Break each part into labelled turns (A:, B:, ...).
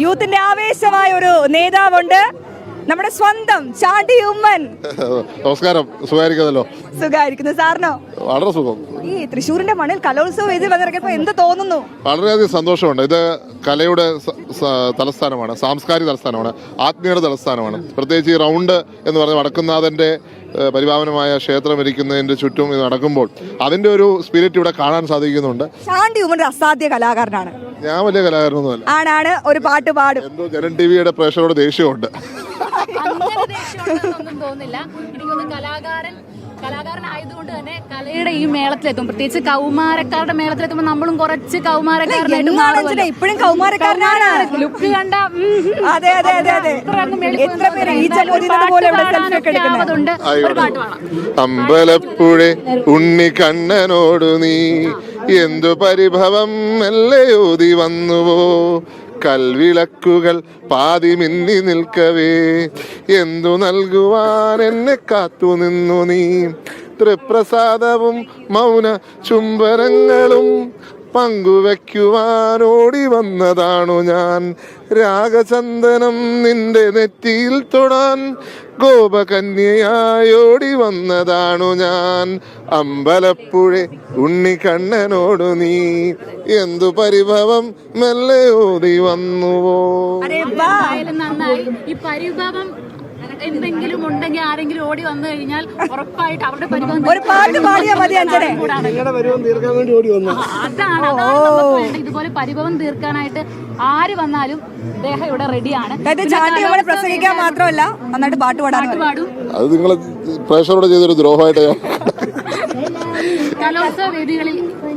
A: യൂത്തിന്റെ ആവേശമായ ഒരു നേതാവുണ്ട്, നമ്മുടെ സ്വന്തം ചാണ്ടി ഉമ്മൻ.
B: നമസ്കാരം. സുഖമായിരിക്കുന്നല്ലോ?
A: സുഖമായിരിക്കുന്നു. സാറിനോ?
B: വളരെ സുഖം.
A: ഈ തൃശ്ശൂരിന്റെ മണ്ണിൽ കലോത്സവ വേദി വന്നിറങ്ങിയപ്പോ എന്ത് തോന്നുന്നു?
B: വളരെയധികം സന്തോഷമുണ്ട്. ഇത് കലയുടെ തലസ്ഥാനമാണ്, സാംസ്കാരിക തലസ്ഥാനമാണ്, ആത്മീയയുടെ തലസ്ഥാനമാണ്. പ്രത്യേകിച്ച് ഈ റൗണ്ട് എന്ന് പറഞ്ഞ വടക്കുംനാഥന്റെ പരിപാവനമായ ക്ഷേത്രം ഇരിക്കുന്നതിന്റെ ചുറ്റും ഇത് നടക്കുമ്പോൾ അതിന്റെ ഒരു സ്പിരിറ്റ് ഇവിടെ കാണാൻ സാധിക്കുന്നുണ്ട്.
A: ചാണ്ടി ഉമ്മൻ ഒരു അസാധ്യ കലാകാരനാണ്.
B: ഞാൻ വലിയ കലാകാരനൊന്നുമല്ല.
A: ആണാണ്, ഒരു പാട്ട് പാടും.
B: എന്തോ ജനൻ ടിവിയുടെ പ്രേക്ഷകരോട് ദേഷ്യമുണ്ട്.
C: തോന്നില്ല. എനിക്കൊന്ന് കലാകാരനായതുകൊണ്ട് തന്നെ കലയുടെ ഈ മേളത്തിലെത്തും, പ്രത്യേകിച്ച് കൗമാരക്കാരുടെ മേളത്തിലെത്തുമ്പോൾ നമ്മളും കുറച്ച് കൗമാരക്കാരനായിട്ട്
A: ഇപ്പോഴും കൗമാരക്കാരനാണ്.
C: ലുക്ക് കണ്ട
B: അമ്പലപ്പുഴ ഉണ്ണി കണ്ണനോടു നീ എന്തു പരിഭവം മെല്ലയോതി വന്നുവോ, കൽവിളക്കുകൾ പാതി മിന്നി നിൽക്കവേ എന്തു നൽകുവാൻ എന്നെ കാത്തു നിന്നു നീ, തൃപ്രസാദവും മൗന ചുംബനങ്ങളും പങ്കുവയ്ക്കുവാനോടി വന്നതാണു ഞാൻ, രാഗചന്ദനം നിന്റെ നെറ്റിയിൽ തൊടാൻ ഗോപകന്യയായോടി വന്നതാണു ഞാൻ, അമ്പലപ്പുഴ ഉണ്ണിക്കണ്ണനോടു നീ എന്തു പരിഭവം മെല്ലെ ഓടി വന്നുവോ.
C: നന്നായി. ഈ പരിഭവം എന്തെങ്കിലും ഉണ്ടെങ്കിൽ ആരെങ്കിലും ഓടി വന്നു കഴിഞ്ഞാൽ ഉറപ്പായിട്ട് അവരുടെ പരിഭവം
A: ഒരു പാട്ട് പാടിയാൽ മതി. അതാണ്
C: ഇതുപോലെ പരിഭവം തീർക്കാനായിട്ട് ആര് വന്നാലും അദ്ദേഹം ഇവിടെ റെഡിയാണ്.
A: പ്രസംഗിക്കാൻ മാത്രമല്ല നന്നായിട്ട് പാട്ട് പാടും.
B: അത് നിങ്ങളെ പ്രേക്ഷകരോട് ചെയ്തൊരു ദ്രോഹമായിട്ട്.
C: കലോത്സവ വേദികളിൽ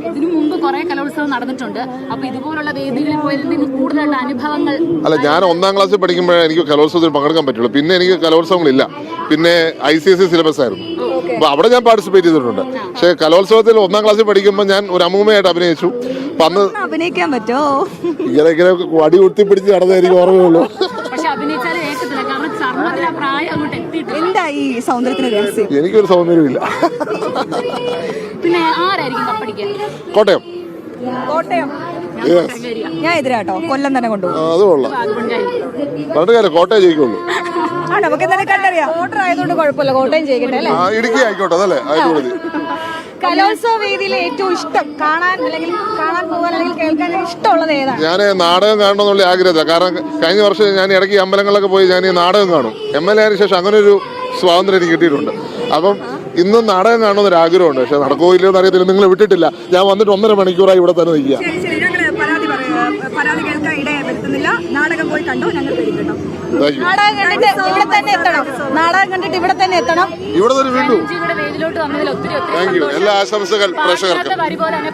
C: ഇതിനു മുമ്പ് കുറെ കലോത്സവം നടന്നിട്ടുണ്ട്. അപ്പൊ ഇതുപോലുള്ള വേദികളിൽ പോയിരുന്നെങ്കിൽ കൂടുതലുള്ള അനുഭവങ്ങൾ.
B: അല്ല, ഞാൻ 1ാം ക്ലാസ്സിൽ പഠിക്കുമ്പോഴേ എനിക്ക് കലോത്സവത്തിൽ പങ്കെടുക്കാൻ പറ്റുള്ളൂ. പിന്നെ എനിക്ക് കലോത്സവങ്ങളില്ല. പിന്നെ ICSE സിലബസ് ആയിരുന്നു. അപ്പൊ അവിടെ ഞാൻ പാർട്ടിസിപ്പേറ്റ് ചെയ്തിട്ടുണ്ട്. പക്ഷെ കലോത്സവത്തിൽ 1ാം ക്ലാസ്സിൽ പഠിക്കുമ്പോൾ ഞാൻ ഒരു അമ്മൂമ്മയായിട്ട് അഭിനയിച്ചു. അന്ന്
A: അഭിനയിക്കാൻ പറ്റോ?
B: ഇങ്ങനെ അടി ഉടുത്തിപ്പിടിച്ച് നടന്നതായിരിക്കും ഓർമ്മയുള്ളൂ.
C: പക്ഷെ അഭിനയിച്ചാലും ഏക്കത്തില്ല, കാരണം ചർമ്മത്തിന് പ്രായം അങ്ങോട്ട് എത്തിയിട്ടില്ല.
A: എന്താ ഈ സൗന്ദര്യത്തിന് രഹസ്യം?
B: എനിക്കൊരു സൗന്ദര്യമില്ല.
C: പിന്നെ ആരായിരിക്കും കപ്പടിക്കാൻ?
B: കോട്ടയം.
A: ഞാൻ എതിരാട്ടോ, കൊല്ലം തന്നെ കൊണ്ടുപോകും.
B: അത് കൊള്ളാം. പറഞ്ഞ കോട്ടയം ജയിക്കുള്ളൂ.
A: നമുക്ക് എന്തായാലും കണ്ടറിയാം. വോട്ടർ ആയതുകൊണ്ട് കുഴപ്പമില്ല, കോട്ടയം ജയിക്കട്ടെ അല്ലേ?
B: ഇടുക്കി ആയിക്കോട്ടെ, അതല്ലേ ആയിക്കോട്ടെ.
A: കലോത്സവ വേദിയിലെ ഏറ്റവും ഇഷ്ടം കാണാൻ അല്ലെങ്കിൽ കാണാൻ പോകാൻ അല്ലെങ്കിൽ കേൾക്കാൻ ഇഷ്ടമുള്ളത് ഏതാണ്?
B: ഞാൻ നാടകം കാണണമെന്നുള്ള ആഗ്രഹത്തില്ല. കാരണം കഴിഞ്ഞ വർഷം ഞാൻ ഇടയ്ക്ക് അമ്പലങ്ങളിലൊക്കെ പോയി ഞാൻ ഈ നാടകം കാണും. MLA ആയതിനു ശേഷം അങ്ങനെ ഒരു സ്വാതന്ത്ര്യം എനിക്ക് കിട്ടിയിട്ടുണ്ട്. അപ്പം ഇന്നും നാടകം കാണണമെന്നൊരു ആഗ്രഹമുണ്ട്. പക്ഷെ നടക്കുമോ ഇല്ലയോ എന്ന് അറിയത്തില്ല. നിങ്ങൾ വിട്ടിട്ടില്ല. ഞാൻ വന്നിട്ട് 1.5 മണിക്കൂറായി ഇവിടെ തന്നെ നിൽക്കുക.
A: പരാതി കേൾക്കാൻ ഇടയെ വരുത്തുന്നില്ല. നാടകം പോയി കണ്ടോ, ഞങ്ങൾ വരും കേട്ടോ.
C: നാടകം കണ്ടിട്ട് ഇവിടെ തന്നെ എത്തണം.
B: ഇവിടെ തന്നെ വീണ്ടും
C: വേദിയിലോട്ട് വന്നതിൽ ഒത്തിരി
B: താങ്ക് യു. എല്ലാ ആശംസകൾ പ്രേക്ഷകർക്ക്.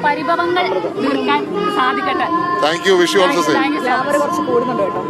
C: പരിഭവങ്ങൾ തീർക്കാൻ സാധിക്കട്ടെ.
B: Thank you. Wish you also same.
A: കുറച്ച് കൂടുന്നുണ്ട് കേട്ടോ.